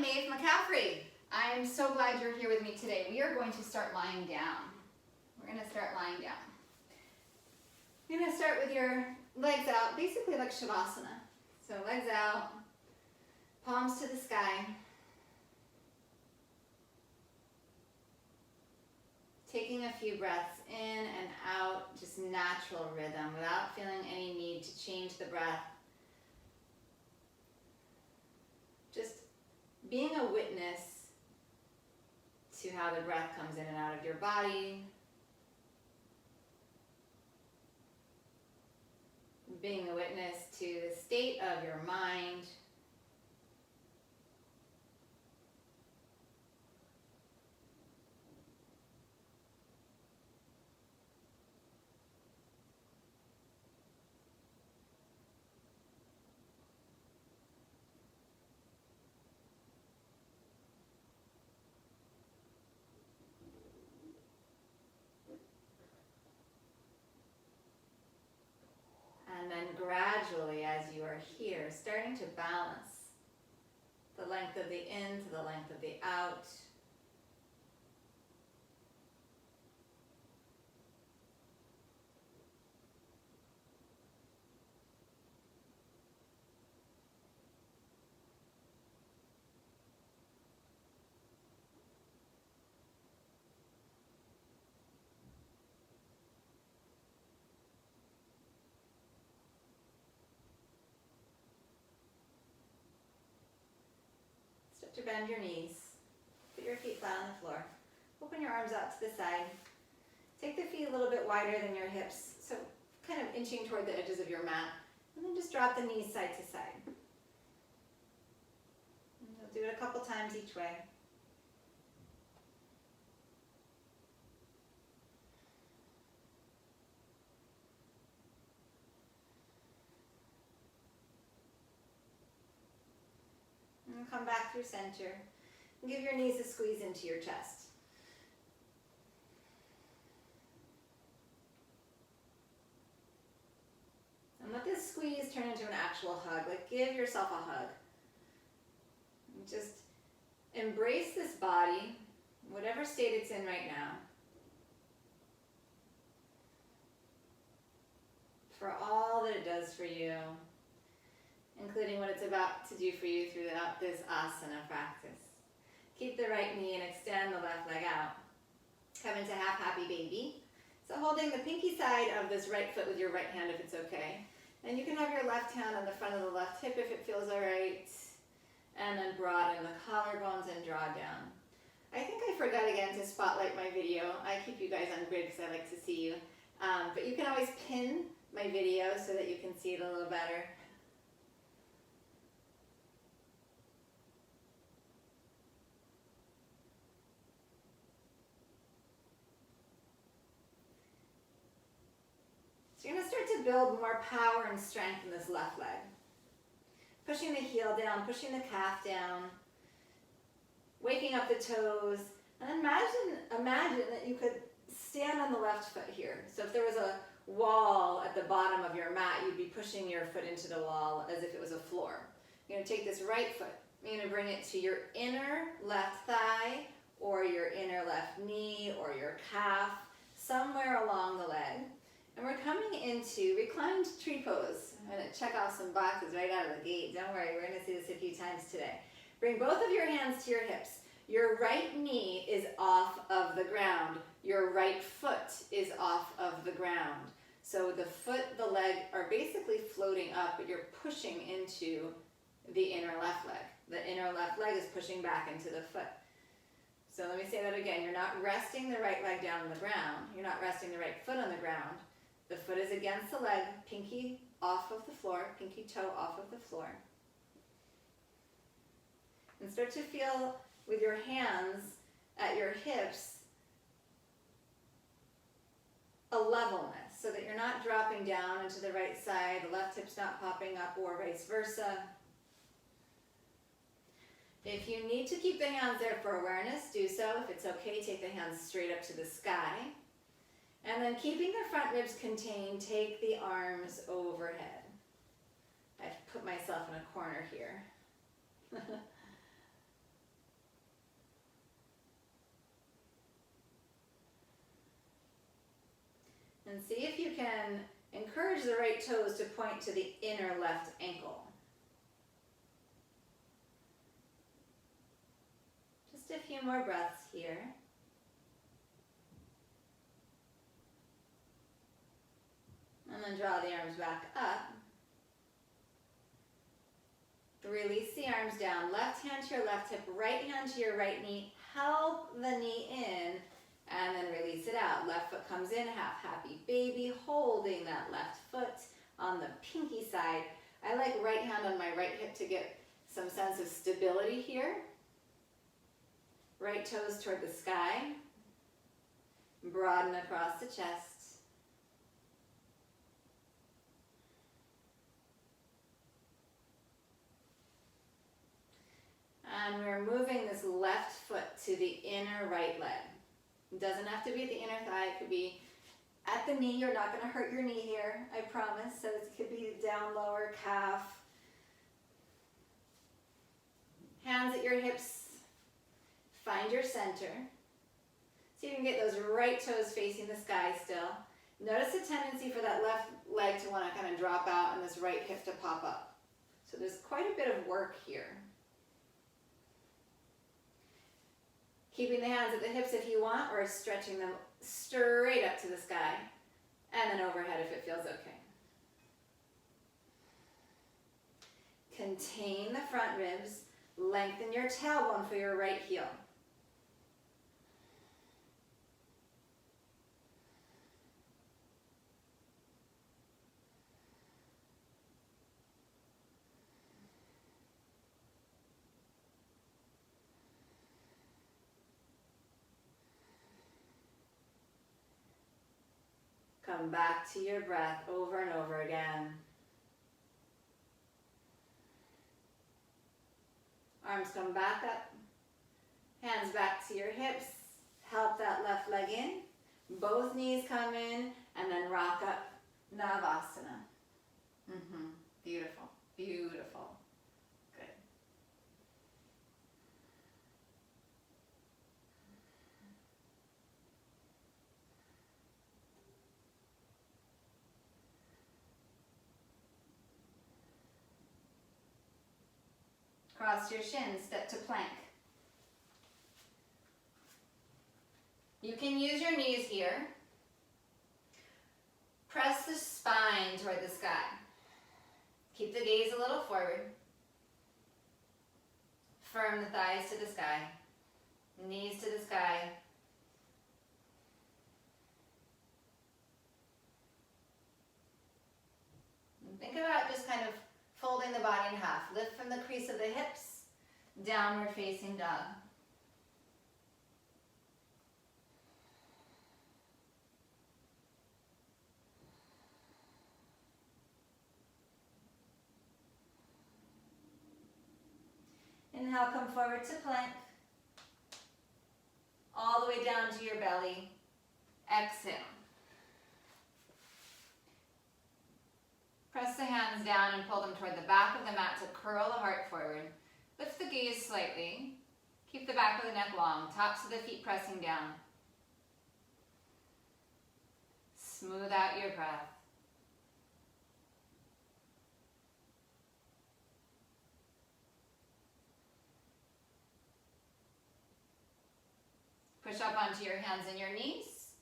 Maeve McCaffrey. I'm so glad you're here with me today. We are going to start lying down. We're going to start lying down. You're going to start with your legs out, basically like Shavasana. So legs out, palms to the sky. Taking a few breaths in and out, just natural rhythm without feeling any need to change the breath. Just being a witness to how the breath comes in and out of your body. Being a witness to the state of your mind. And then gradually, as you are here, starting to balance the length of the in to the length of the out. To bend your knees, put your feet flat on the floor, open your arms out to the side, take the feet a little bit wider than your hips, so kind of inching toward the edges of your mat, and then just drop the knees side to side. And you'll do it a couple times each way. And come back through center. And give your knees a squeeze into your chest. And let this squeeze turn into an actual hug. Like, give yourself a hug. And just embrace this body, whatever state it's in right now, for all that it does for you, including what it's about to do for you throughout this asana practice. Keep the right knee and extend the left leg out. Come into half happy baby. So holding the pinky side of this right foot with your right hand if it's okay. And you can have your left hand on the front of the left hip if it feels all right. And then broaden the collarbones and draw down. I think I forgot again to spotlight my video. I keep you guys on grid because I like to see you. But you can always pin my video so that you can see it a little better. So you're going to start to build more power and strength in this left leg. Pushing the heel down, pushing the calf down, waking up the toes, and imagine that you could stand on the left foot here. So if there was a wall at the bottom of your mat, you'd be pushing your foot into the wall as if it was a floor. You're going to take this right foot, you're going to bring it to your inner left thigh, or your inner left knee, or your calf, somewhere along the leg. And we're coming into reclined tree pose. I'm going to check off some boxes right out of the gate. Don't worry, we're going to see this a few times today. Bring both of your hands to your hips. Your right knee is off of the ground. Your right foot is off of the ground. So the foot, the leg are basically floating up, but you're pushing into the inner left leg. The inner left leg is pushing back into the foot. So let me say that again. You're not resting the right leg down on the ground. You're not resting the right foot on the ground. The foot is against the leg, pinky off of the floor, pinky toe off of the floor. And start to feel with your hands at your hips a levelness so that you're not dropping down into the right side, the left hip's not popping up, or vice versa. If you need to keep the hands there for awareness, do so. If it's okay, take the hands straight up to the sky. And then keeping the front ribs contained, take the arms overhead. I've put myself in a corner here. And see if you can encourage the right toes to point to the inner left ankle. Just a few more breaths here. And then draw the arms back up. Release the arms down. Left hand to your left hip, right hand to your right knee. Help the knee in, and then release it out. Left foot comes in, half happy baby, holding that left foot on the pinky side. I like right hand on my right hip to get some sense of stability here. Right toes toward the sky. Broaden across the chest. And we're moving this left foot to the inner right leg. It doesn't have to be at the inner thigh. It could be at the knee. You're not going to hurt your knee here, I promise. So it could be down lower calf. Hands at your hips. Find your center. So you can get those right toes facing the sky still. Notice the tendency for that left leg to want to kind of drop out and this right hip to pop up. So there's quite a bit of work here. Keeping the hands at the hips if you want, or stretching them straight up to the sky, and then overhead if it feels okay. Contain the front ribs, lengthen your tailbone for your right heel. Come back to your breath over and over again. Arms come back up, hands back to your hips, help that left leg in, both knees come in, and then rock up, Navasana. Beautiful, beautiful. Good. Cross your shins, step to plank. You can use your knees here. Press the spine toward the sky. Keep the gaze a little forward. Firm the thighs to the sky. Knees to the sky. And think about just kind of folding the body in half. Lift from the crease of the hips, downward facing dog. Inhale, come forward to plank. All the way down to your belly. Exhale. Press the hands down and pull them toward the back of the mat to curl the heart forward. Lift the gaze slightly. Keep the back of the neck long. Tops of the feet pressing down. Smooth out your breath. Push up onto your hands and your knees.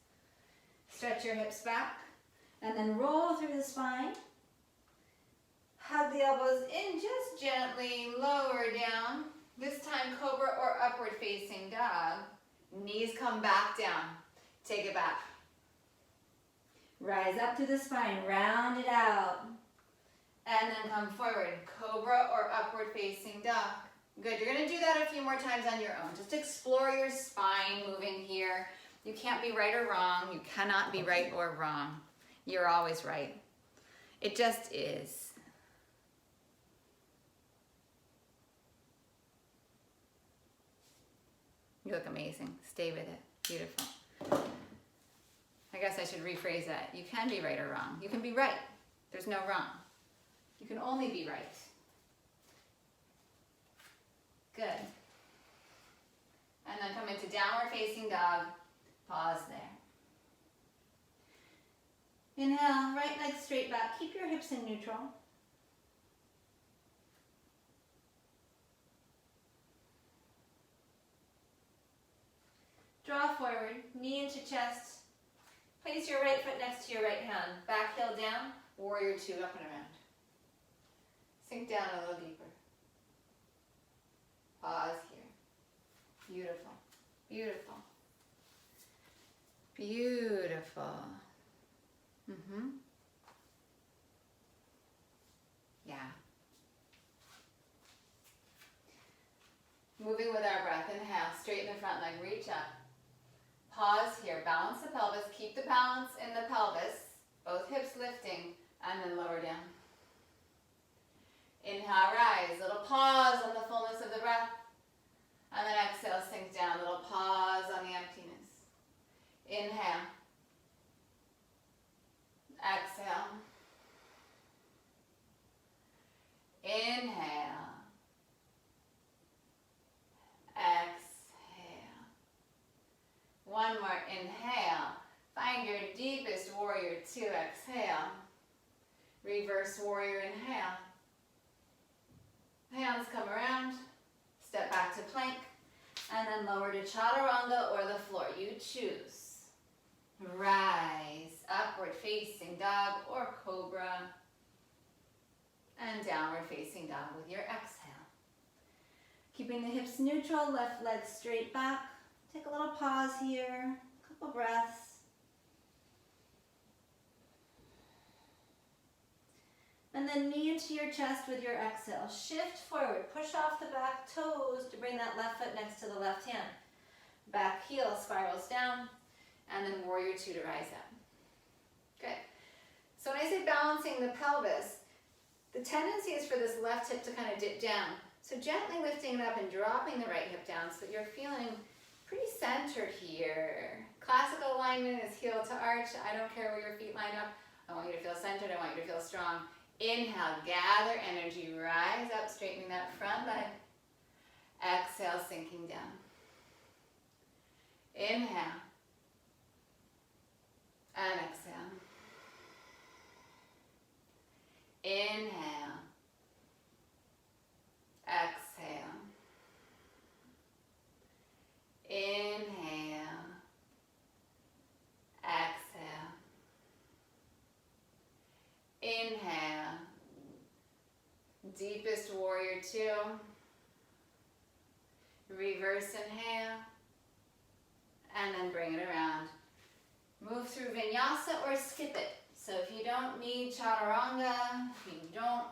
Stretch your hips back. And then roll through the spine. Hug the elbows in just gently, lower down. This time cobra or upward facing dog. Knees come back down. Take it back. Rise up to the spine, round it out. And then come forward, cobra or upward facing dog. Good, you're gonna do that a few more times on your own. Just explore your spine moving here. You can't be right or wrong. You cannot be right or wrong. You're always right. It just is. You look amazing. Stay with it. Beautiful. I guess I should rephrase that. You can be right or wrong. You can be right. There's no wrong. You can only be right. Good. And then come into downward facing dog. Pause there. Inhale, right leg straight back. Keep your hips in neutral. Draw forward, knee into chest. Place your right foot next to your right hand. Back heel down, warrior two, up and around. Sink down a little deeper. Pause here. Beautiful, beautiful, beautiful. Yeah. Moving with our breath. Inhale, straighten the front leg, reach up. Pause here, balance the pelvis, keep the balance in the pelvis, both hips lifting, and then lower down. Inhale, rise, little pause on the fullness of the breath, and then exhale, sink down, little pause on the emptiness. Inhale, exhale, inhale, exhale. One more, inhale. Find your deepest warrior two, exhale. Reverse warrior, inhale. Hands come around, step back to plank, and then lower to chaturanga or the floor. You choose. Rise, upward facing dog or cobra, and downward facing dog with your exhale. Keeping the hips neutral, left leg straight back. Take a little pause here, a couple breaths. And then knee into your chest with your exhale. Shift forward, push off the back toes to bring that left foot next to the left hand. Back heel spirals down, and then warrior two to rise up. Good. So when I say balancing the pelvis, the tendency is for this left hip to kind of dip down. So gently lifting it up and dropping the right hip down so that you're feeling pretty centered here. Classical alignment is heel to arch. I don't care where your feet line up. I want you to feel centered. I want you to feel strong. Inhale, gather energy, rise up, straightening that front leg. Exhale, sinking down. Inhale. And exhale. Inhale. Exhale. Inhale. Exhale. Inhale. Deepest warrior two. Reverse inhale. And then bring it around. Move through Vinyasa or skip it. So if you don't need chaturanga, if you don't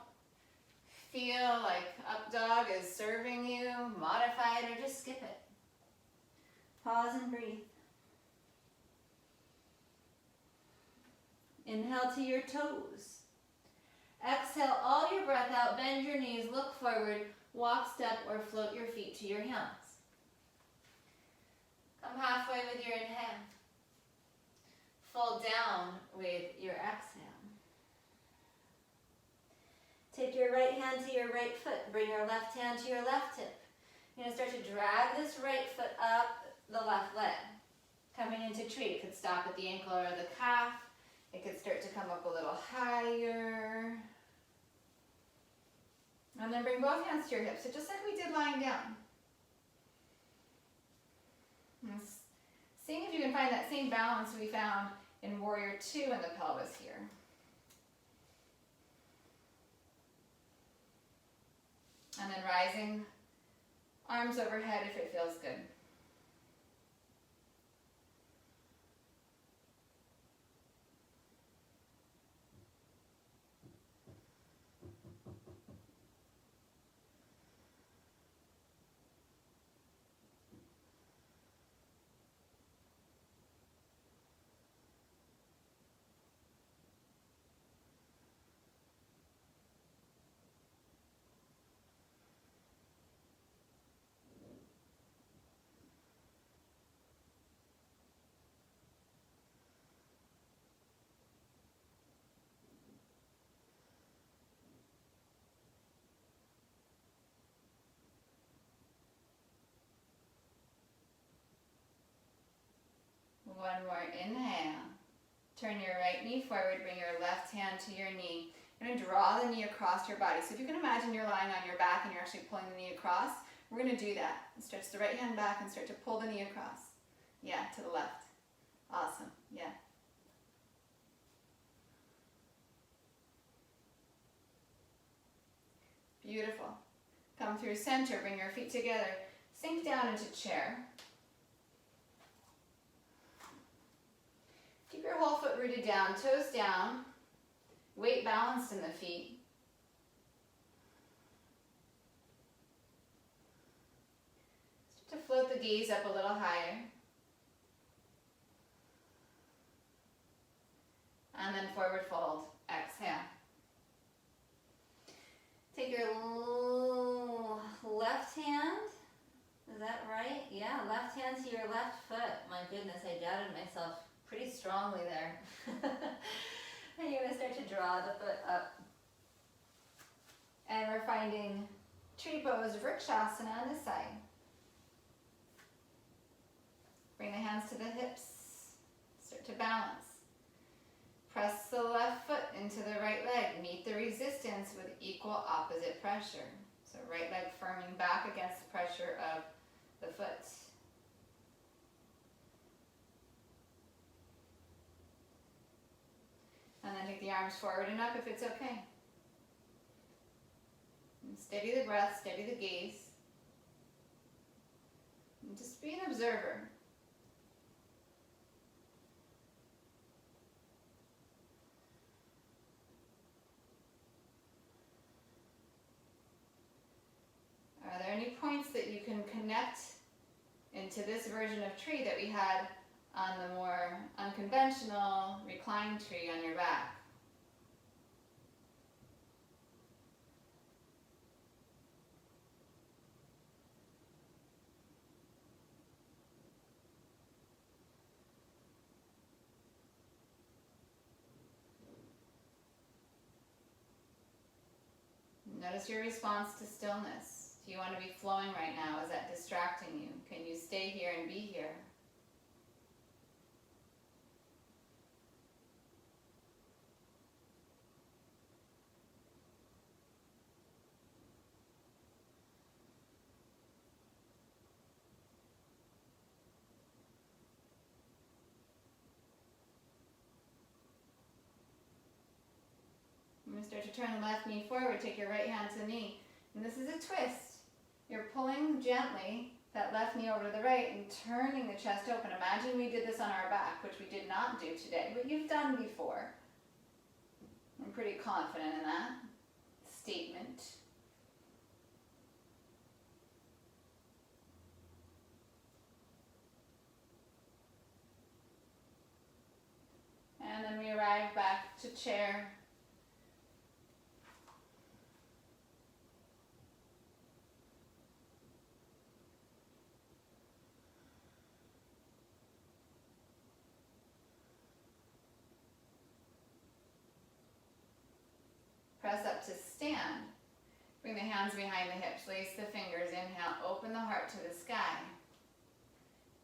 feel like up dog is serving you, modify it or just skip it. Pause and breathe. Inhale to your toes. Exhale all your breath out, bend your knees, look forward, walk, step, or float your feet to your hands. Come halfway with your inhale. Fall down with your exhale. Take your right hand to your right foot. Bring your left hand to your left hip. You're going to start to drag this right foot up the left leg. Coming into tree. It could stop at the ankle or the calf. It could start to come up a little higher. And then bring both hands to your hips. So just like we did lying down. And seeing if you can find that same balance we found in warrior two in the pelvis here. And then rising, arms overhead if it feels good. Turn your right knee forward, bring your left hand to your knee. You're going to draw the knee across your body. So if you can imagine you're lying on your back and you're actually pulling the knee across, we're going to do that. Stretch the right hand back and start to pull the knee across. Yeah, to the left. Awesome. Yeah. Beautiful. Come through center, bring your feet together. Sink down into chair. Keep your whole foot rooted down, toes down, weight balanced in the feet. Start to float the gaze up a little higher. And then forward fold. Exhale. Take your left hand, is that right? Yeah, left hand to your left foot. My goodness, I doubted myself pretty strongly there. And you're going to start to draw the foot up. And we're finding tree pose, vrikshasana on this side. Bring the hands to the hips. Start to balance. Press the left foot into the right leg. Meet the resistance with equal opposite pressure. So right leg firming back against the pressure of the foot. And then take the arms forward and up if it's okay. And steady the breath, steady the gaze. And just be an observer. Are there any points that you can connect into this version of tree that we had on the more unconventional reclined tree on your back? Notice your response to stillness. Do you want to be flowing right now? Is that distracting you? Can you stay here and be here? I'm going to start to turn the left knee forward. Take your right hand to the knee. And this is a twist. You're pulling gently that left knee over to the right and turning the chest open. Imagine we did this on our back, which we did not do today, but you've done before. I'm pretty confident in that statement. And then we arrive back to chair. Press up to stand. Bring the hands behind the hips. Lace the fingers. Inhale. Open the heart to the sky.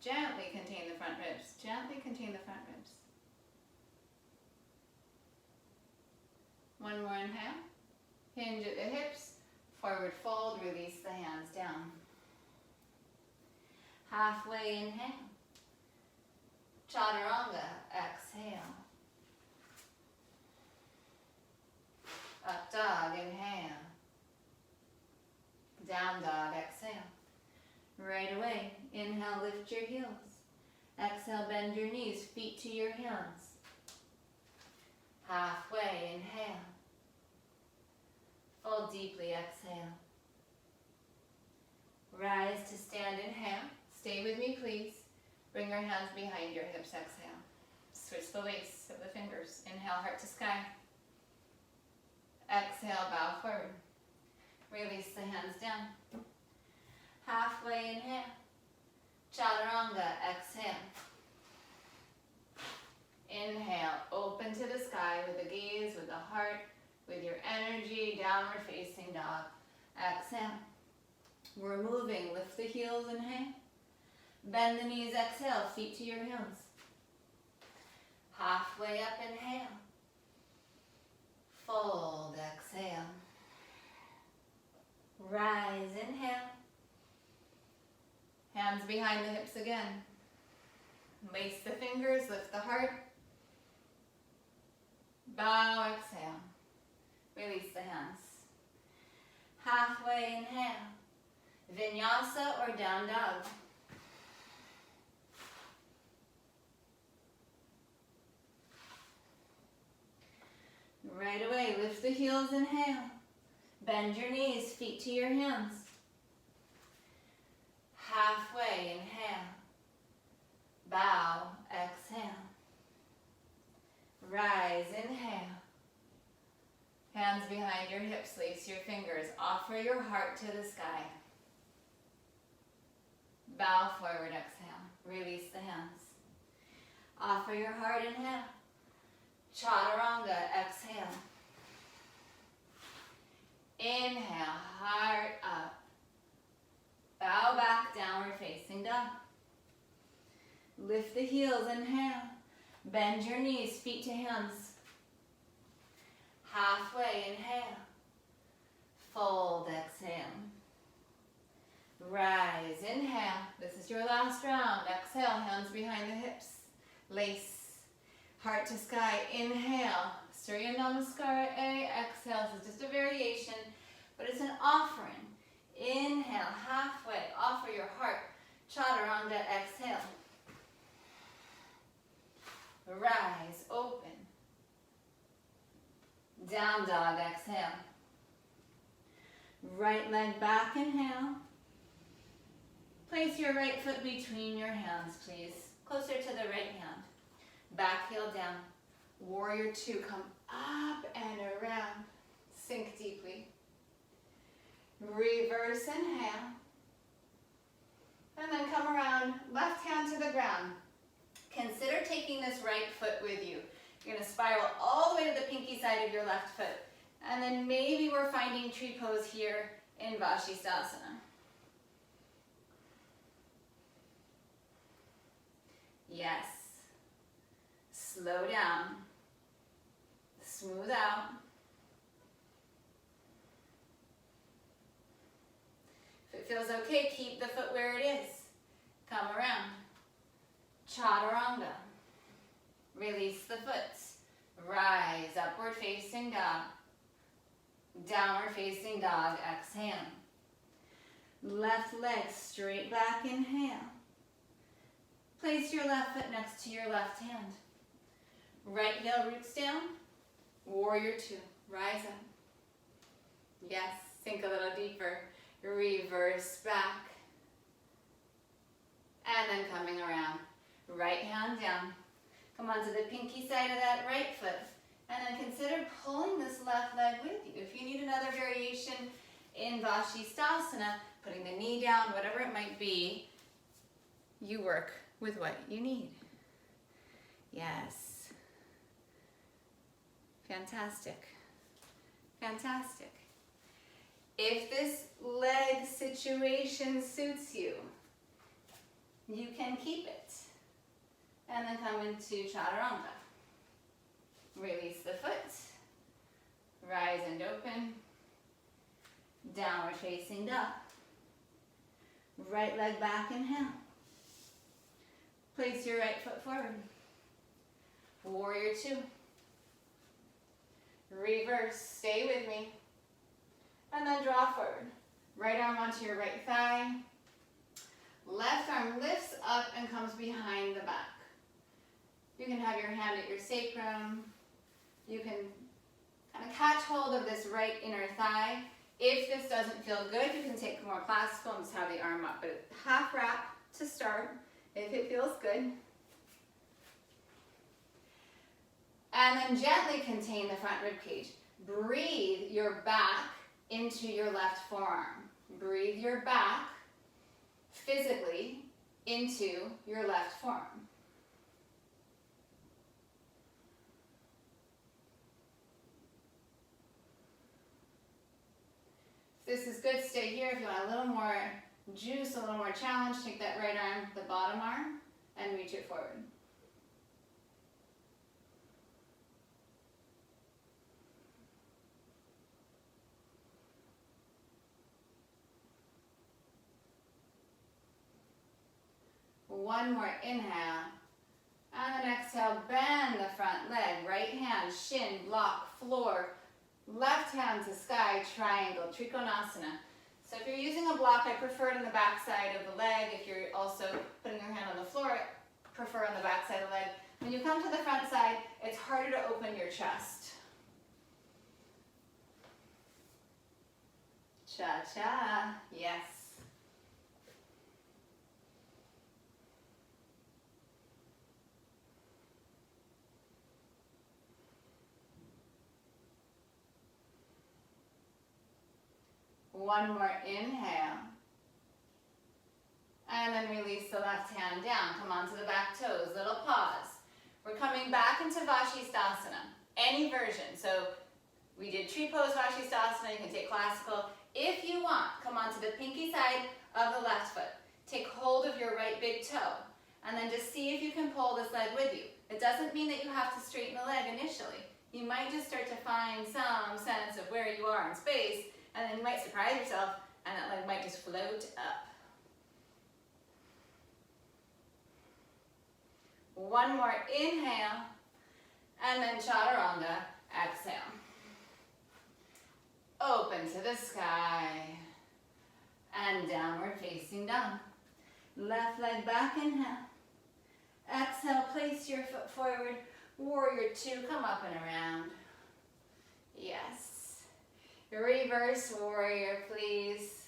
Gently contain the front ribs. Gently contain the front ribs. One more inhale. Hinge at the hips. Forward fold. Release the hands down. Halfway inhale. Chaturanga. Exhale. Up dog, inhale. Down dog, exhale. Right away, inhale, lift your heels. Exhale, bend your knees, feet to your hands. Halfway, inhale. Fold deeply, exhale. Rise to stand, inhale. Stay with me, please. Bring your hands behind your hips, exhale. Switch the lace of the fingers. Inhale, heart to sky. Exhale, bow forward. Release the hands down. Halfway inhale. Chaturanga, exhale. Inhale, open to the sky with the gaze, with the heart, with your energy, downward facing dog. Exhale. We're moving, lift the heels, inhale. Bend the knees, exhale, feet to your heels. Halfway up, inhale. Fold, exhale. Rise, inhale. Hands behind the hips again. Lace the fingers, lift the heart. Bow, exhale. Release the hands. Halfway, inhale. Vinyasa or down dog. Right away, lift the heels, inhale. Bend your knees, feet to your hands. Halfway, inhale. Bow, exhale. Rise, inhale. Hands behind your hips, lace your fingers. Offer your heart to the sky. Bow forward, exhale. Release the hands. Offer your heart, inhale. Chaturanga, exhale. Inhale, heart up. Bow back, downward facing dog. Lift the heels, inhale. Bend your knees, feet to hands. Halfway, inhale. Fold, exhale. Rise, inhale. This is your last round. Exhale, hands behind the hips. Lace, heart to sky. Inhale, Surya Namaskara A. Exhale, this is just a variation, but it's an offering. Inhale, halfway. Offer your heart. Chaturanga, exhale. Rise, open. Down dog, exhale. Right leg back, inhale. Place your right foot between your hands, please. Closer to the right hand. Back heel down. Warrior two, come up and around. Sink deeply. Reverse inhale. And then come around, left hand to the ground. Consider taking this right foot with you. You're going to spiral all the way to the pinky side of your left foot. And then maybe we're finding tree pose here in Vashisthasana. Yes. Slow down. Smooth out. If it feels okay, keep the foot where it is. Come around. Chaturanga. Release the foot. Rise, upward facing dog. Downward facing dog, exhale. Left leg straight back, inhale. Place your left foot next to your left hand. Right heel roots down. Warrior two, rise up. Yes, sink a little deeper. Reverse back. And then coming around. Right hand down. Come onto the pinky side of that right foot. And then consider pulling this left leg with you. If you need another variation in Vashisthasana, putting the knee down, whatever it might be, you work with what you need. Yes. Fantastic. Fantastic. If this leg situation suits you, you can keep it. And then come into Chaturanga. Release the foot. Rise and open. Downward facing dog. Right leg back, inhale. Place your right foot forward. Warrior two. Reverse, stay with me. And then draw forward. Right arm onto your right thigh. Left arm lifts up and comes behind the back. You can have your hand at your sacrum. You can kind of catch hold of this right inner thigh. If this doesn't feel good, you can take more classical and just have the arm up. But half wrap to start, if it feels good. And then gently contain the front rib cage. Breathe your back into your left forearm. Breathe your back physically into your left forearm. This is good. Stay here. If you want a little more juice, a little more challenge, take that right arm, the bottom arm, and reach it forward. One more inhale. And then exhale, bend the front leg. Right hand, shin, block, floor. Left hand to sky, triangle, Trikonasana. So if you're using a block, I prefer it on the back side of the leg. If you're also putting your hand on the floor, I prefer on the back side of the leg. When you come to the front side, it's harder to open your chest. Cha-cha, yes. One more inhale. And then release the left hand down. Come onto the back toes, little pause. We're coming back into Vashisthasana, any version. So we did tree pose Vashisthasana, you can take classical. If you want, come onto the pinky side of the left foot. Take hold of your right big toe, and then just see if you can pull this leg with you. It doesn't mean that you have to straighten the leg initially. You might just start to find some sense of where you are in space, and then you might surprise yourself, and that leg might just float up. One more inhale, and then chaturanga, exhale. Open to the sky, and downward facing dog. Left leg back, inhale. Exhale, place your foot forward. Warrior two, come up and around. Yes. Reverse warrior, please.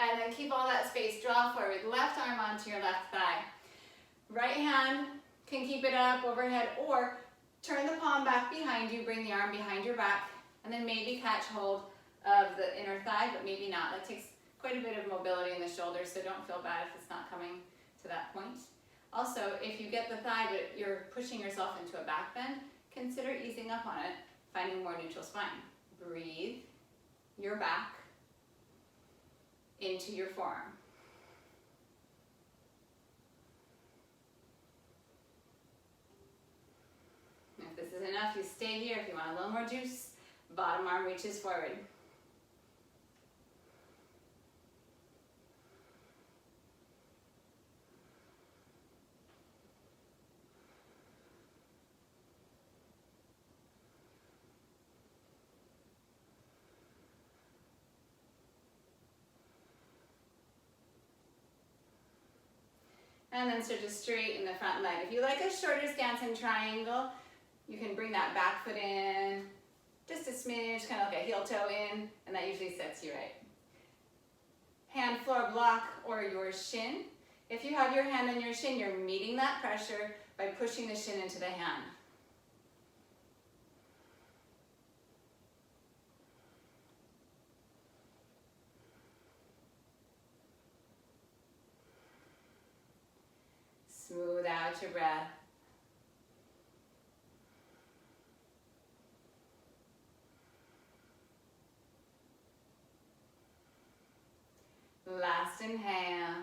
And then keep all that space, draw forward. Left arm onto your left thigh. Right hand can keep it up overhead, or turn the palm back behind you, bring the arm behind your back, and then maybe catch hold of the inner thigh, but maybe not. That takes quite a bit of mobility in the shoulders, so don't feel bad if it's not coming to that point. Also, if you get the thigh but you're pushing yourself into a back bend, consider easing up on it, finding more neutral spine. Breathe your back into your forearm. If this is enough, you stay here. If you want a little more juice, bottom arm reaches forward. And then start to straighten the front leg. If you like a shorter stance in triangle, you can bring that back foot in just a smidge, kind of like a heel toe in, and that usually sets you right. Hand floor block or your shin. If you have your hand on your shin, you're meeting that pressure by pushing the shin into the hand. Smooth out your breath. Last inhale,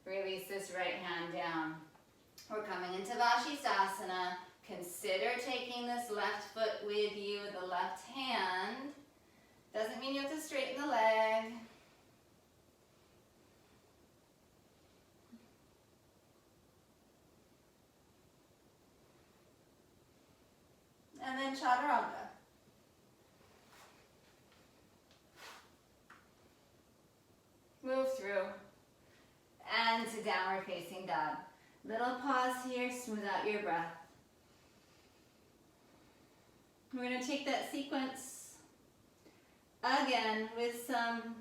release this right hand down. We're coming into Vashisthasana. Consider taking this left foot with you, the left hand. Doesn't mean you have to straighten the leg. And then chaturanga. Move through and to downward facing dog. Little pause here, smooth out your breath. We're going to take that sequence again with some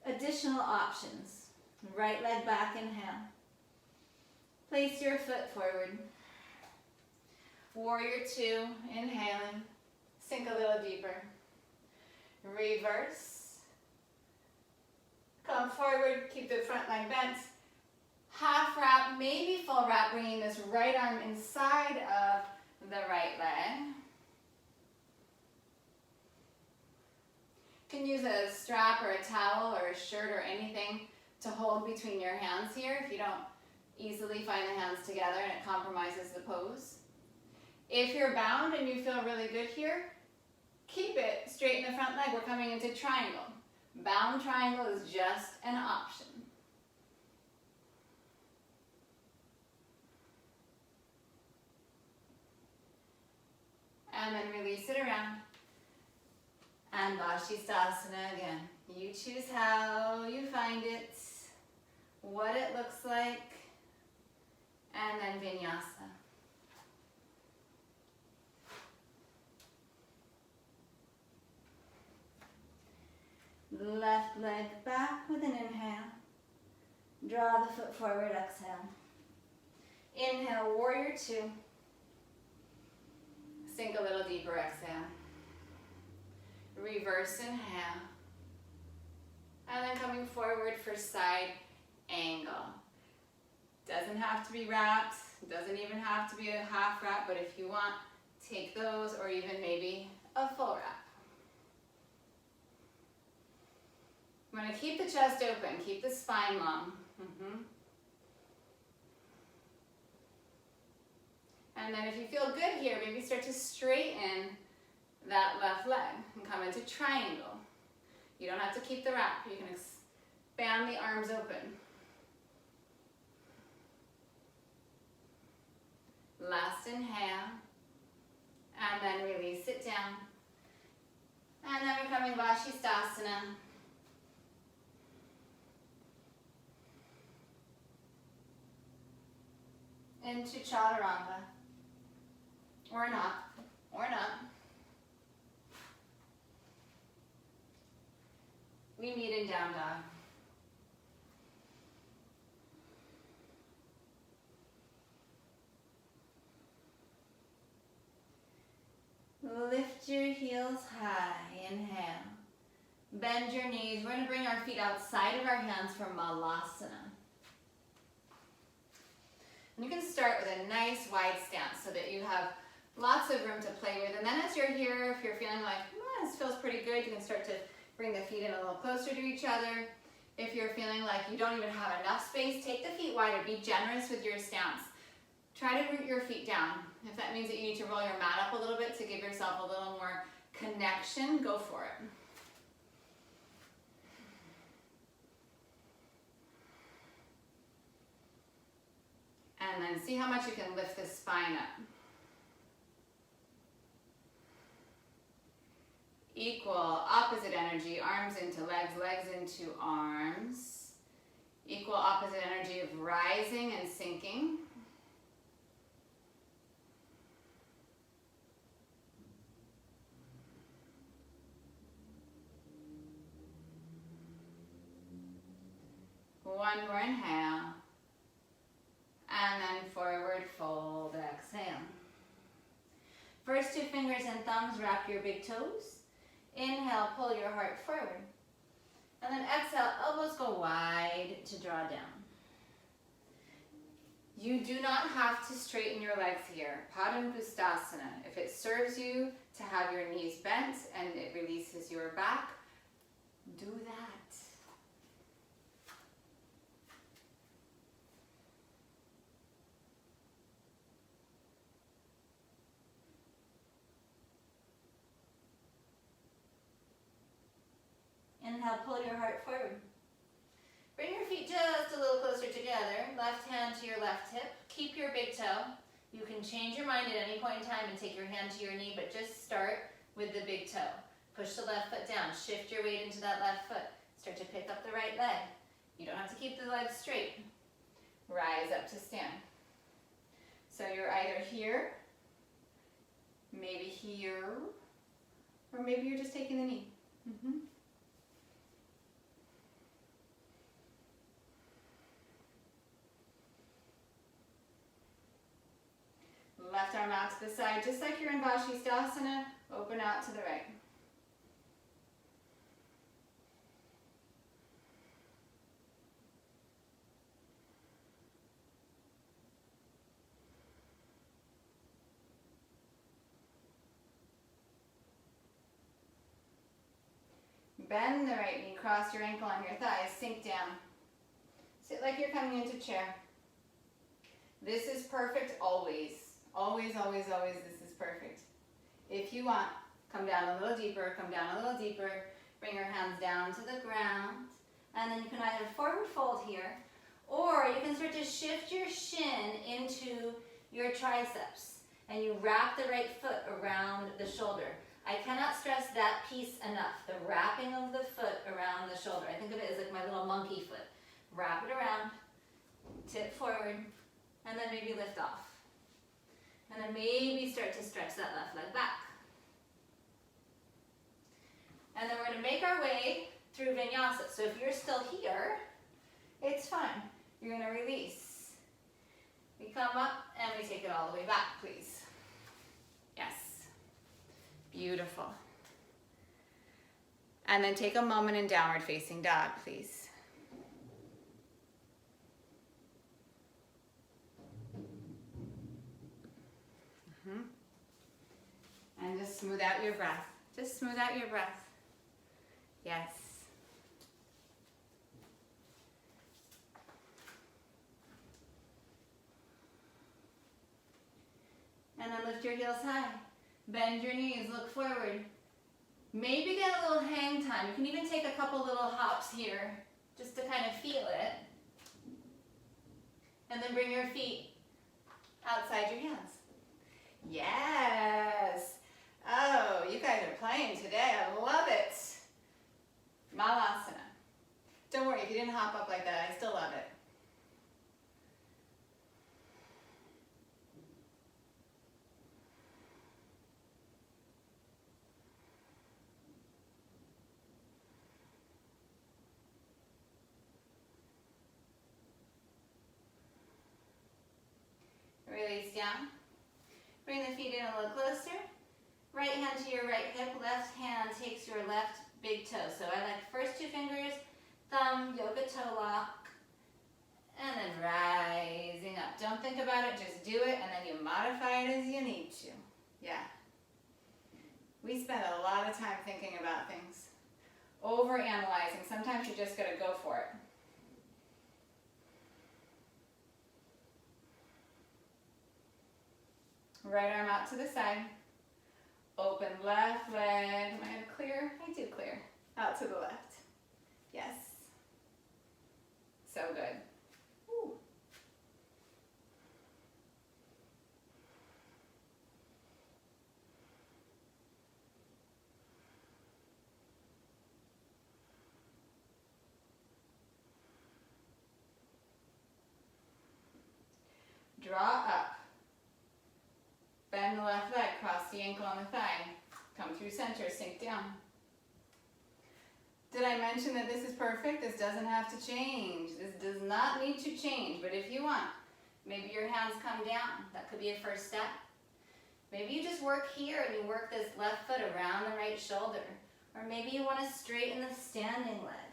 additional options. Right leg back, inhale. Place your foot forward. Warrior two, inhaling. Sink a little deeper. Reverse. Come forward, keep the front leg bent. Half wrap, maybe full wrap, bringing this right arm inside of the right leg. You can use a strap or a towel or a shirt or anything to hold between your hands here if you don't easily find the hands together and it compromises the pose. If you're bound and you feel really good here, keep it straight in the front leg. We're coming into triangle. Bound triangle is just an option. and then release it around. And Vashisthasana again. You choose how you find it, what it looks like, and then Vinyasa. Left leg back with an inhale. Draw the foot forward, exhale. Inhale, warrior two. Sink a little deeper, exhale. Reverse inhale. And then coming forward for side angle. Doesn't have to be wrapped, doesn't even have to be a half wrap, but if you want, take those or even maybe a full wrap. I'm going to keep the chest open, keep the spine long. And then if you feel good here, maybe start to straighten that left leg and come into triangle. You don't have to keep the wrap, you can expand the arms open. Last inhale, and then release it down. And then we're coming Vashisthasana. Into Chaturanga. Or not, or not. We meet in down dog. Lift your heels high, inhale. Bend your knees. We're going to bring our feet outside of our hands for Malasana. And you can start with a nice wide stance so that you have lots of room to play with. And then as you're here, if you're feeling like, this feels pretty good, you can start to bring the feet in a little closer to each other. If you're feeling like you don't even have enough space, take the feet wider. Be generous with your stance. Try to root your feet down. If that means that you need to roll your mat up a little bit to give yourself a little more connection, go for it. And then see how much you can lift the spine up. Equal, opposite energy, arms into legs, legs into arms. Equal, opposite energy of rising and sinking. One more inhale. And then forward fold, exhale. First two fingers and thumbs wrap your big toes. Inhale, pull your heart forward. And then exhale, elbows go wide to draw down. You do not have to straighten your legs here. Padangusthasana. If it serves you to have your knees bent and it releases your back, do that. Inhale, pull your heart forward. Bring your feet just a little closer together. Left hand to your left hip. Keep your big toe. You can change your mind at any point in time and take your hand to your knee, but just start with the big toe. Push the left foot down. Shift your weight into that left foot. Start to pick up the right leg. You don't have to keep the leg straight. Rise up to stand. So you're either here, maybe here, or maybe you're just taking the knee. Left arm out to the side, just like you're in Vashisthasana, open out to the right. Bend the right knee, cross your ankle on your thighs, sink down. Sit like you're coming into chair. This is perfect always. Always, always, always, this is perfect. If you want, come down a little deeper, come down a little deeper. Bring your hands down to the ground. And then you can either forward fold here, or you can start to shift your shin into your triceps. and you wrap the right foot around the shoulder. I cannot stress that piece enough, the wrapping of the foot around the shoulder. I think of it as like my little monkey foot. Wrap it around, tip forward, and then maybe lift off. And then maybe start to stretch that left leg back. And then we're going to make our way through Vinyasa. So if you're still here, it's fine. You're going to release. We come up and we take it all the way back, please. Yes. Beautiful. And then take a moment in downward facing dog, please. And just smooth out your breath. Just smooth out your breath. Yes. And then lift your heels high. Bend your knees, look forward. Maybe get a little hang time. You can even take a couple little hops here just to kind of feel it. And then bring your feet outside your hands. Yes. Oh, you guys are playing today. I love it. Malasana. Don't worry, if you didn't hop up like that, I still love it. Release down. Bring the feet in a little closer. Right hand to your right hip, left hand takes your left big toe. So I like first two fingers, thumb, yoga toe lock, and then rising up. Don't think about it, just do it, and then you modify it as you need to. Yeah. We spend a lot of time thinking about things, over-analyzing. Sometimes you just gotta go for it. Right arm out to the side. Open left leg. Am I going to clear? I do clear. Out to the left. Yes. So good. Ooh. Draw up. Bend the left leg, cross the ankle on the thigh. Come through center, sink down. Did I mention that this is perfect? This doesn't have to change. This does not need to change, but if you want, maybe your hands come down. That could be a first step. Maybe you just work here and you work this left foot around the right shoulder. Or maybe you want to straighten the standing leg.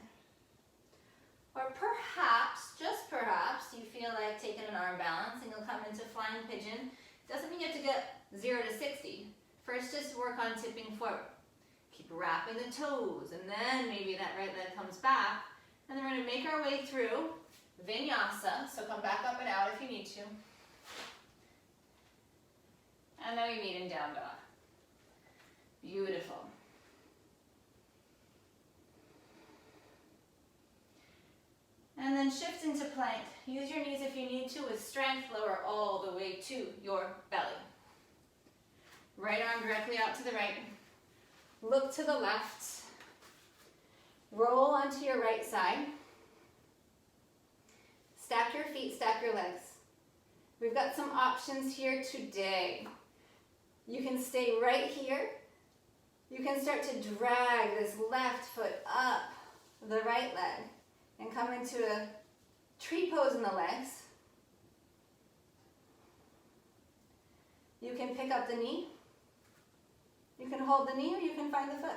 Or perhaps, just perhaps, you feel like taking an arm balance and you'll come into flying pigeon. Doesn't mean you have to get 0 to 60. First, just work on tipping forward. Keep wrapping the toes, and then maybe that right leg comes back. And then we're going to make our way through Vinyasa. So come back up and out if you need to. And then we meet in down dog. Beautiful. And then shift into plank. Use your knees if you need to with strength. Lower all the way to your belly. Right arm directly out to the right. Look to the left. Roll onto your right side. Stack your feet, stack your legs. We've got some options here today. You can stay right here. You can start to drag this left foot up the right leg and come into a tree pose in the legs. You can pick up the knee. You can hold the knee or you can find the foot.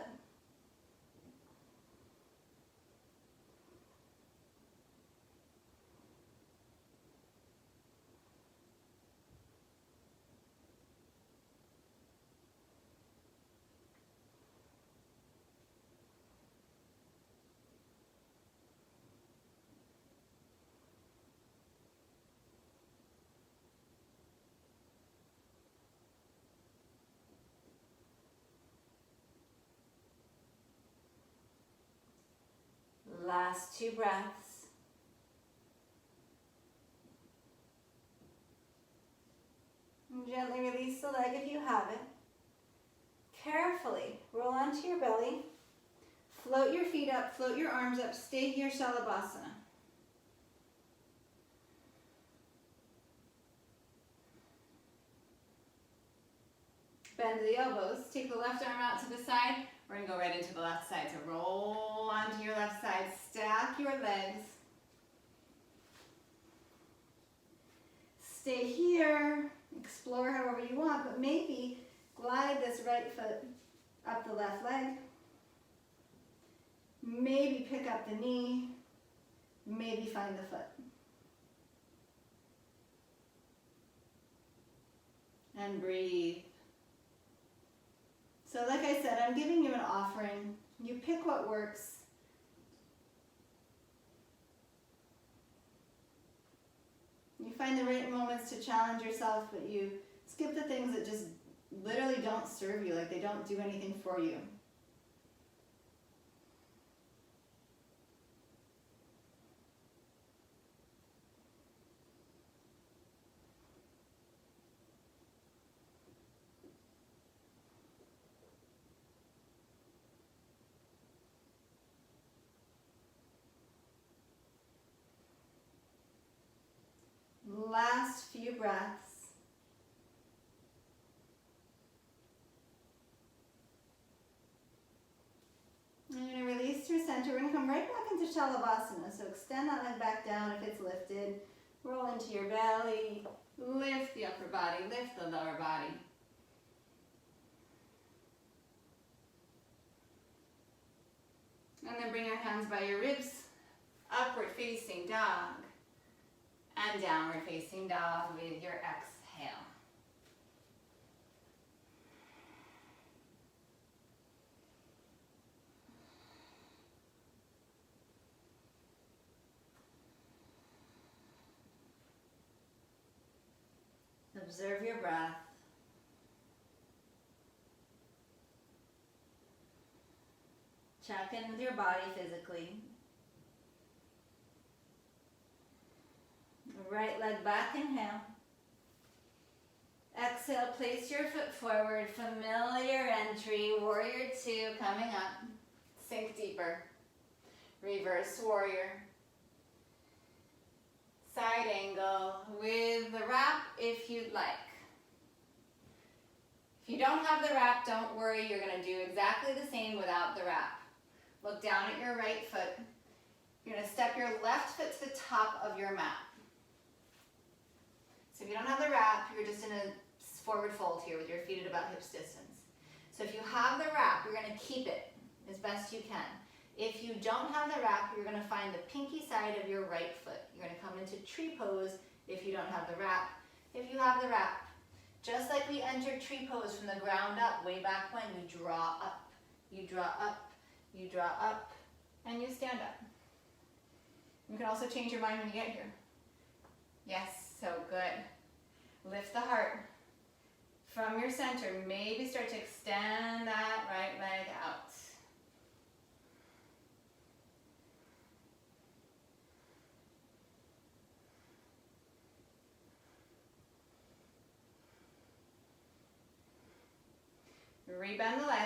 Last 2 breaths. And gently release the leg if you have it. Carefully roll onto your belly. Float your feet up, float your arms up. Stay here, Shalabhasana. Bend the elbows. Take the left arm out to the side. We're going to go right into the left side. So roll onto your left side. Stack your legs. Stay here. Explore however you want, but maybe glide this right foot up the left leg. Maybe pick up the knee. Maybe find the foot. And breathe. So like I said, I'm giving you an offering. You pick what works. You find the right moments to challenge yourself, but you skip the things that just literally don't serve you, like they don't do anything for you. Last few breaths. And you're going to release through center. We're going to come right back into Shalabhasana. So extend that leg back down if it's lifted. Roll into your belly. Lift the upper body. Lift the lower body. And then bring your hands by your ribs. Upward facing dog. And downward facing dog with your exhale. Observe your breath. Check in with your body physically. Right leg back, inhale. Exhale, place your foot forward. Familiar entry, warrior two coming up. Sink deeper. Reverse warrior. Side angle with the wrap if you'd like. If you don't have the wrap, don't worry. You're going to do exactly the same without the wrap. Look down at your right foot. You're going to step your left foot to the top of your mat. So if you don't have the wrap, you're just in a forward fold here with your feet at about hips distance. So if you have the wrap, you're going to keep it as best you can. If you don't have the wrap, you're going to find the pinky side of your right foot. You're going to come into tree pose if you don't have the wrap. If you have the wrap, just like we entered tree pose from the ground up way back when, you draw up, you draw up, you draw up, and you stand up. You can also change your mind when you get here. Yes, so good. Lift the heart. From your center, maybe start to extend that right leg out. Rebend the leg.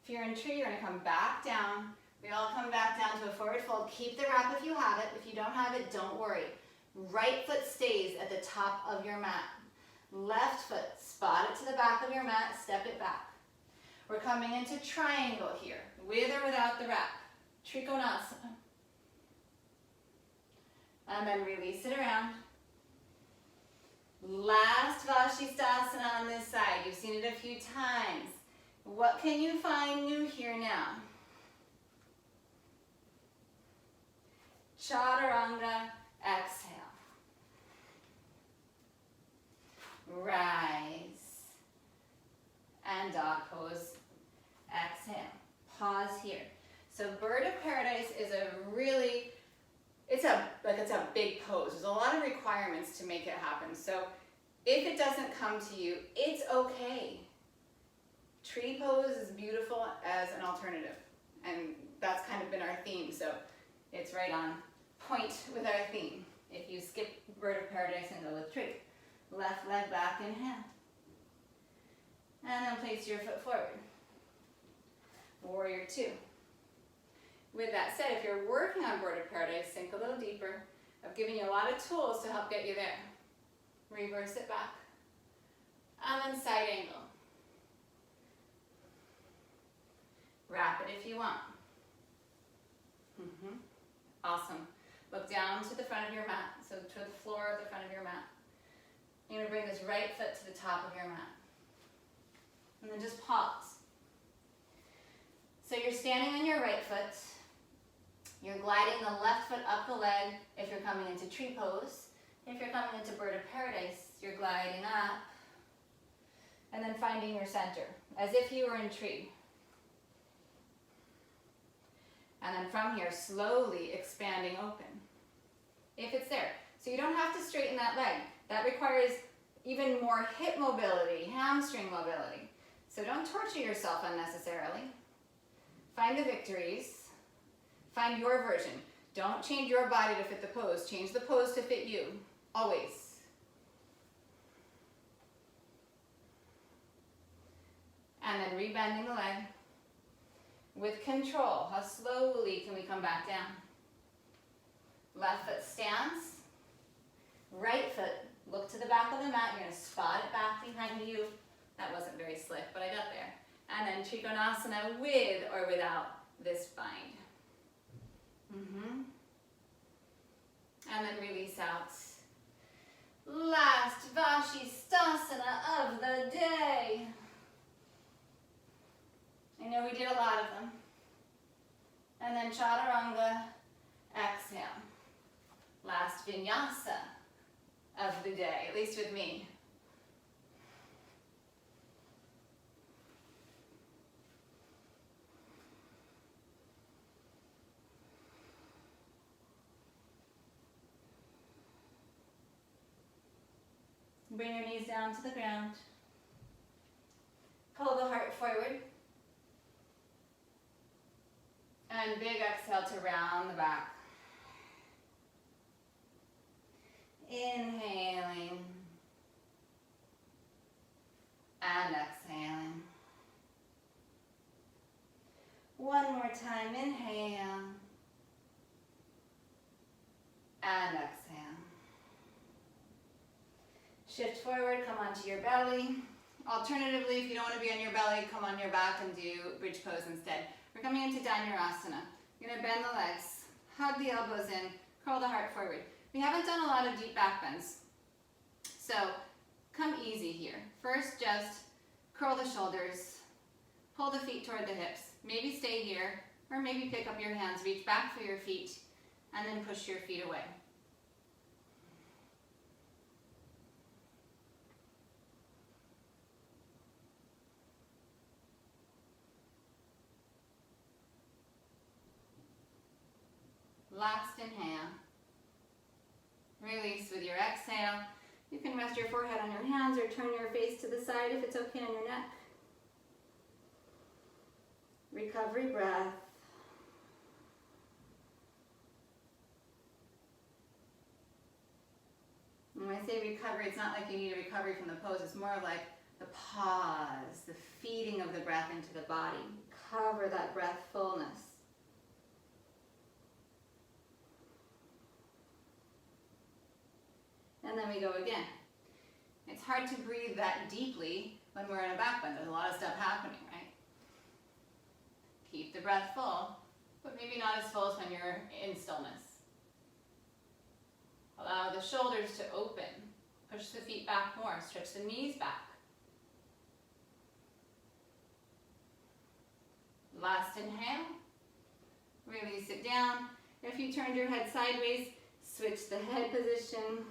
If you're in tree, you're going to come back down. We all come back down to a forward fold. Keep the wrap if you have it. If you don't have it, don't worry. Right foot stays at the top of your mat. Left foot, spot it to the back of your mat, step it back. We're coming into triangle here, with or without the wrap. Trikonasana. And then release it around. Last Vashisthasana on this side. You've seen it a few times. What can you find new here now? Chaturanga, exhale. Rise. And dog pose, exhale. Pause here. So bird of paradise is a really, it's a big pose. There's a lot of requirements to make it happen. So if it doesn't come to you, it's okay. Tree pose is beautiful as an alternative, and that's kind of been our theme, so it's right on point with our theme. If you skip bird of paradise and go with tree. Left leg back, inhale. And then place your foot forward. Warrior two. With that said, if you're working on Bird of Paradise, sink a little deeper. I've given you a lot of tools to help get you there. Reverse it back. And then side angle. Wrap it if you want. Awesome. Look down to the front of your mat, so to the floor of the front of your mat. You're going to bring this right foot to the top of your mat. And then just pause. So you're standing on your right foot. You're gliding the left foot up the leg if you're coming into tree pose. If you're coming into Bird of Paradise, you're gliding up. And then finding your center, as if you were in tree. And then from here, slowly expanding open, if it's there. So you don't have to straighten that leg. That requires even more hip mobility, hamstring mobility. So don't torture yourself unnecessarily. Find the victories. Find your version. Don't change your body to fit the pose. Change the pose to fit you, always. And then rebending the leg. With control, how slowly can we come back down? Left foot stands. Right foot, look to the back of the mat. You're going to spot it back behind you. That wasn't very slick, but I got there. And then Trikonasana with or without this bind. And then release out. Last Vashisthasana of the day. I know we did a lot of them. And then Chaturanga, exhale. Last Vinyasa of the day, at least with me. Bring your knees down to the ground. Pull the heart forward. And big exhale to round the back. Inhaling. And exhaling. One more time, inhale. And exhale. Shift forward, come onto your belly. Alternatively, if you don't want to be on your belly, come on your back and do bridge pose instead. We're coming into Dhanurasana. You're going to bend the legs, hug the elbows in, curl the heart forward. We haven't done a lot of deep back bends, so come easy here. First, just curl the shoulders, pull the feet toward the hips. Maybe stay here, or maybe pick up your hands, reach back for your feet, and then push your feet away. Last inhale. Release with your exhale. You can rest your forehead on your hands or turn your face to the side if it's okay on your neck. Recovery breath. When I say recovery, it's not like you need a recovery from the pose. It's more like the pause, the feeding of the breath into the body. Cover that breath fullness. And then we go again. It's hard to breathe that deeply when we're in a back bend. There's a lot of stuff happening, right? Keep the breath full, but maybe not as full as when you're in stillness. Allow the shoulders to open. Push the feet back more. Stretch the knees back. Last inhale. Release it down. If you turned your head sideways, switch the head position.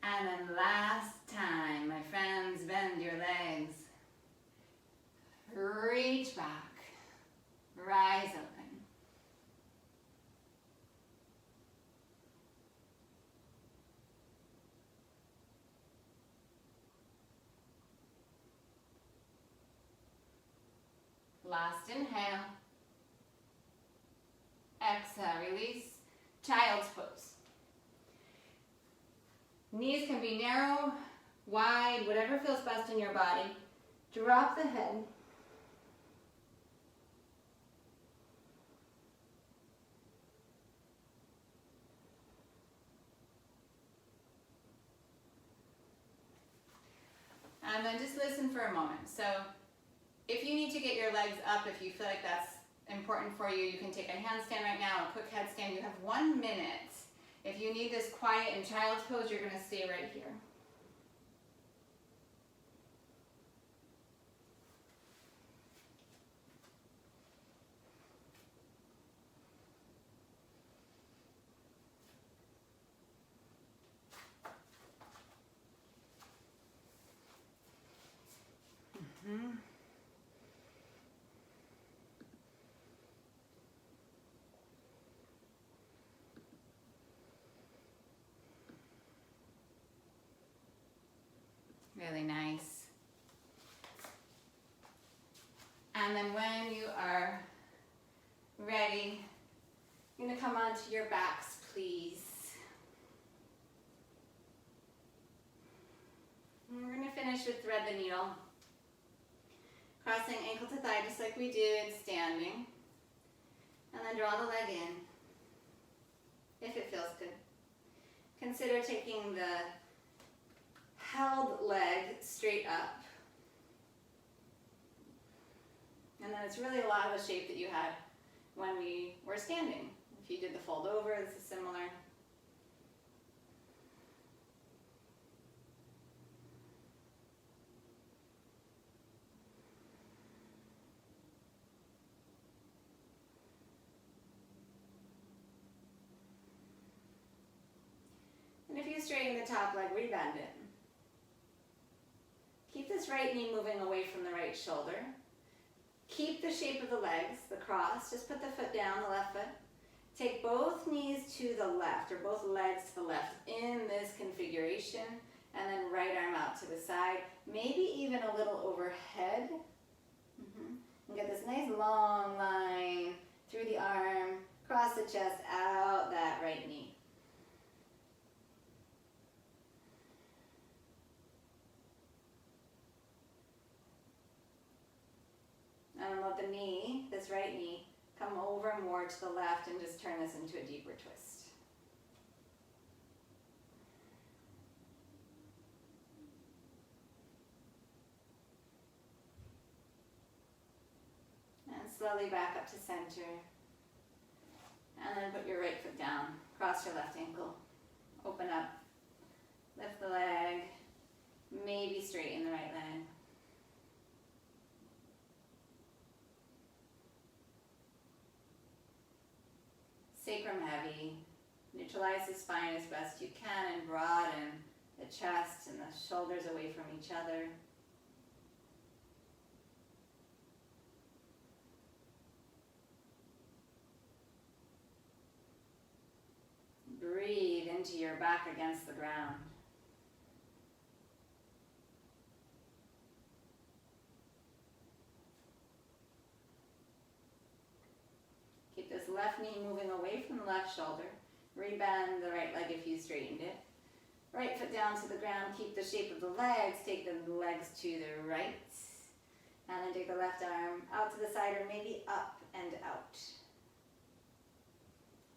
And then last time, my friends, bend your legs. Reach back. Rise open. Last inhale. Exhale, release. Child's pose. Knees can be narrow, wide, whatever feels best in your body. Drop the head. And then just listen for a moment. So if you need to get your legs up, if you feel like that's important for you, you can take a handstand right now, a quick headstand. You have 1 minute. If you need this quiet and child's pose, you're going to stay right here. Really nice. And then when you are ready, you're going to come onto your backs, please. And we're going to finish with thread the needle. Crossing ankle to thigh just like we did standing. And then draw the leg in, if it feels good. Consider taking the held leg straight up. And then it's really a lot of the shape that you had when we were standing. If you did the fold over, this is similar. And if you straighten the top leg, rebend it. Keep this right knee moving away from the right shoulder. Keep the shape of the legs, the cross. Just put the foot down, the left foot. Take both knees to the left, or both legs to the left in this configuration. And then right arm out to the side, maybe even a little overhead. And get this nice long line through the arm, across the chest, out that right knee. And let the knee, this right knee, come over more to the left and just turn this into a deeper twist. And slowly back up to center. And then put your right foot down, cross your left ankle, open up, lift the leg, maybe straighten the right leg. Sacrum heavy. Neutralize the spine as best you can and broaden the chest and the shoulders away from each other. Breathe into your back against the ground. This left knee moving away from the left shoulder. Rebend the right leg if you straightened it. Right foot down to the ground. Keep the shape of the legs. Take the legs to the right. And then take the left arm out to the side or maybe up and out.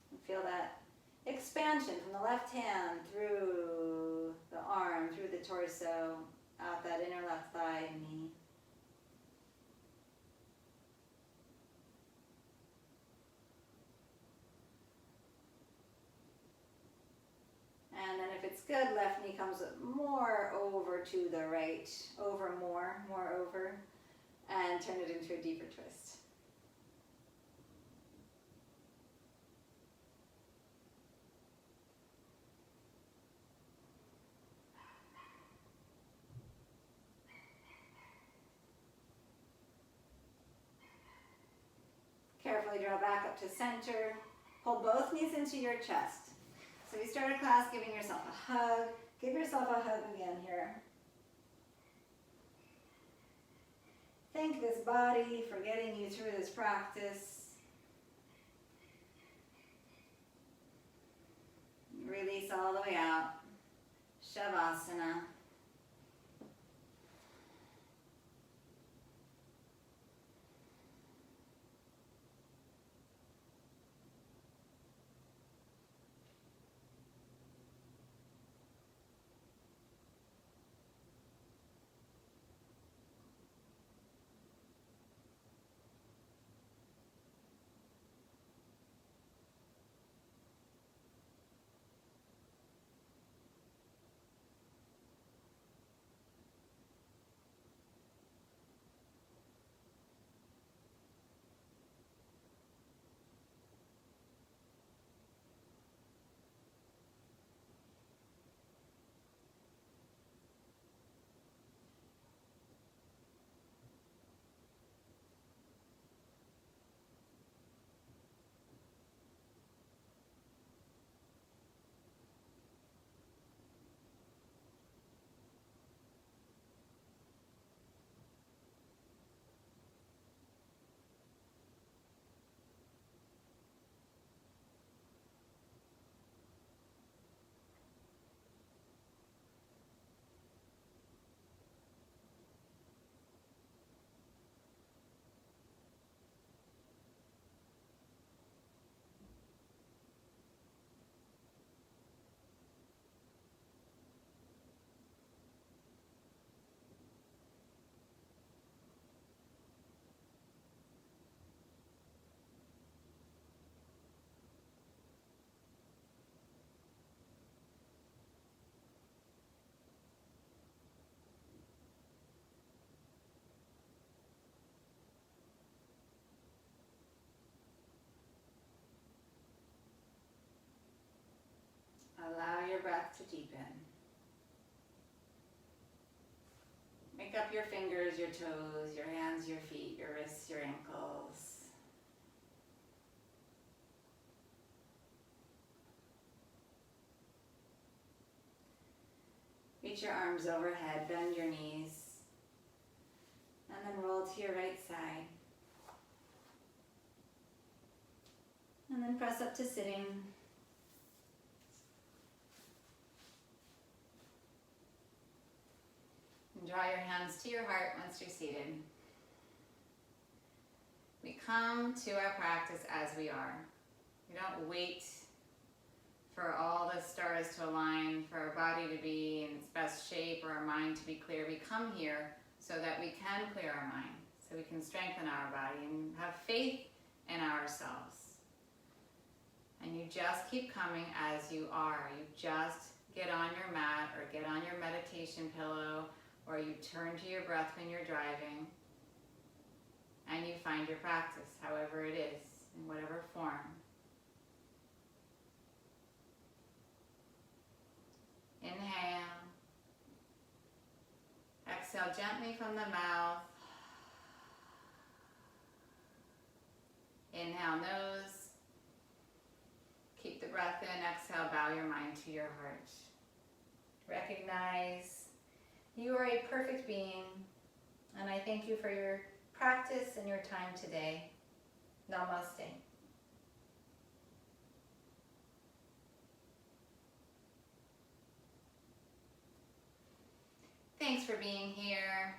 And feel that expansion from the left hand through the arm, through the torso, out that inner left thigh and knee. And then if it's good, left knee comes more over to the right, over more over, and turn it into a deeper twist. Carefully draw back up to center. Pull both knees into your chest. So we started class giving yourself a hug. Give yourself a hug again here. Thank this body for getting you through this practice. Release all the way out. Shavasana. Allow your breath to deepen. Make up your fingers, your toes, your hands, your feet, your wrists, your ankles. Reach your arms overhead, bend your knees, and then roll to your right side. And then press up to sitting. And draw your hands to your heart once you're seated. We come to our practice as we are. We don't wait for all the stars to align, for our body to be in its best shape or our mind to be clear. We come here so that we can clear our mind, so we can strengthen our body and have faith in ourselves. And you just keep coming as you are. You just get on your mat or get on your meditation pillow, or you turn to your breath when you're driving, and you find your practice, however it is, in whatever form. Inhale. Exhale gently from the mouth. Inhale, nose. Keep the breath in. Exhale, bow your mind to your heart. Recognize you are a perfect being, and I thank you for your practice and your time today. Namaste. Thanks for being here.